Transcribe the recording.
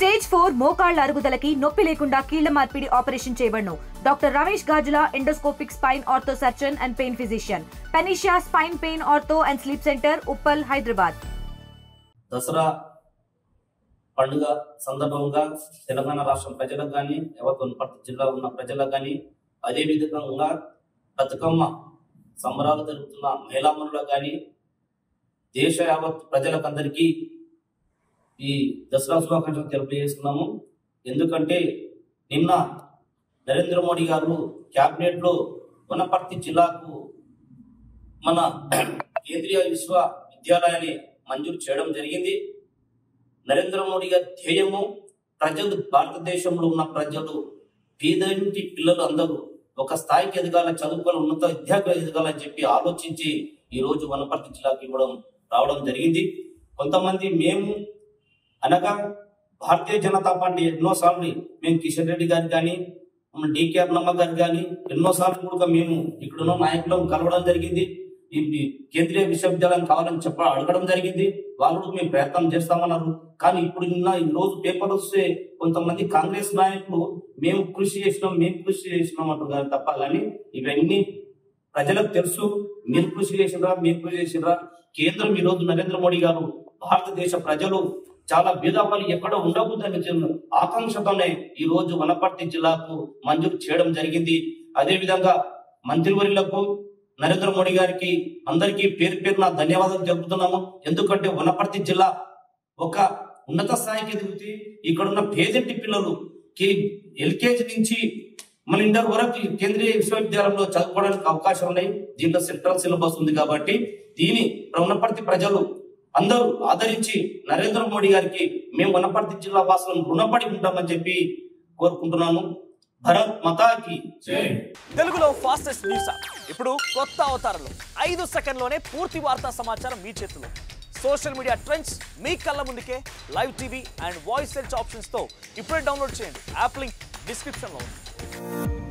Stage 4 మోకాళ్ల అరుగుదలకి నొప్పి లేకుండా కీళ్ల మార్పిడి ఆపరేషన్ చేయబడును. Doctor Ramesh Gajula, endoscopic spine ortho surgeon and pain physician, Panacea spine pain ortho and sleep center, Uppal, Hyderabad. Dasara పండుగ సందర్భంగా తెలంగాణ రాష్ట్రం ప్రజలకు కానీ, వనపర్తి జిల్లా ఉన్న ప్రజలకు కానీ, అదేవిధంగా బతుకమ్మ సంబరాలు జరుగుతున్న మహిళామణులకు కానీ, దేశ యావత్ ప్రజలకందరికీ ఈ దసరా శుభాకాంక్షలు తెలియజేస్తున్నాము. ఎందుకంటే నిన్న నరేంద్ర మోడీ గారు క్యాబినెట్లో వనపర్తి జిల్లాకు మన కేంద్రీయ విశ్వవిద్యాలయాన్ని మంజూరు చేయడం జరిగింది. నరేంద్ర మోడీ గారి ధ్యేయము ప్రజలు, భారతదేశంలో ఉన్న ప్రజలు, పేదinటి పిల్లలు అందరూ ఒక స్థాయికి ఎదగాల, చదువుకొని ఉన్నత విద్యార్థులు ఎదగాలని చెప్పి ఆలోచించి ఈరోజు వనపర్తి జిల్లాకి రావడం జరిగింది. కొంతమంది మేము అనగా భారతీయ జనతా పార్టీ ఎన్నోసార్లు మేము కిషన్ రెడ్డి గారు కానీ, డికే అర్ణమ్మ గారు కానీ ఎన్నోసార్లు కూడా మేము ఇక్కడున్న నాయకులను కలవడం జరిగింది. ఈ కేంద్రీయ విశ్వవిద్యాలయం కావాలని అడగడం జరిగింది. వాళ్ళు మేము ప్రయత్నం చేస్తామన్నారు. కానీ ఇప్పుడు ఈ రోజు పేపర్లు వస్తే కొంతమంది కాంగ్రెస్ నాయకులు మేము కృషి చేసినాం అంటున్నారు తప్ప, కానీ ఇవన్నీ ప్రజలకు తెలుసు. మీరు కృషి చేసినరా కేంద్రం ఈ రోజు నరేంద్ర మోడీ గారు భారతదేశ ప్రజలు చాలా బీదవాళ్ళు ఎక్కడ ఉండకూడదని ఆకాంక్షతోనే ఈ రోజు వనపర్తి జిల్లాకు మంజూరు చేయడం జరిగింది. అదే విధంగా మంత్రివర్యులకు, నరేంద్ర మోడీ గారికి అందరికీ పేరు పేరున ధన్యవాదాలు చెబుతున్నాము. ఎందుకంటే వనపర్తి జిల్లా ఒక ఉన్నత స్థాయికి ఎదుగుతూ ఇక్కడున్న పేదింటి పిల్లలు ఎల్కేజీ నుంచి మన ఇంటర్ వరకు కేంద్రీయ విశ్వవిద్యాలయంలో చదువుకోవడానికి అవకాశం ఉన్నాయి. దీంట్లో సెంట్రల్ సిలబస్ ఉంది కాబట్టి దీని వనపర్తి ప్రజలు అందరూ ఆదరించి నరేంద్ర మోడీ గారికి మేము వనపర్తి జిల్లా వాసులను రుణపడి ఉంటామని చెప్పి కోరుకుంటున్నాను. భారత్ మాతాకి జై. తెలుగులో ఫాస్టెస్ట్ న్యూస్ ఇప్పుడు కొత్త అవతారంలో 5 సెకండ్లోనే పూర్తి వార్తా సమాచారం మీ చేతిలో. సోషల్ మీడియా ట్రెండ్స్ మీ కళ్ళ ముందుకే live TV and voice search options తో ఇప్పుడే డౌన్లోడ్ చేయండి. యాప్ లింక్ డిస్క్రిప్షన్ లో ఉంది.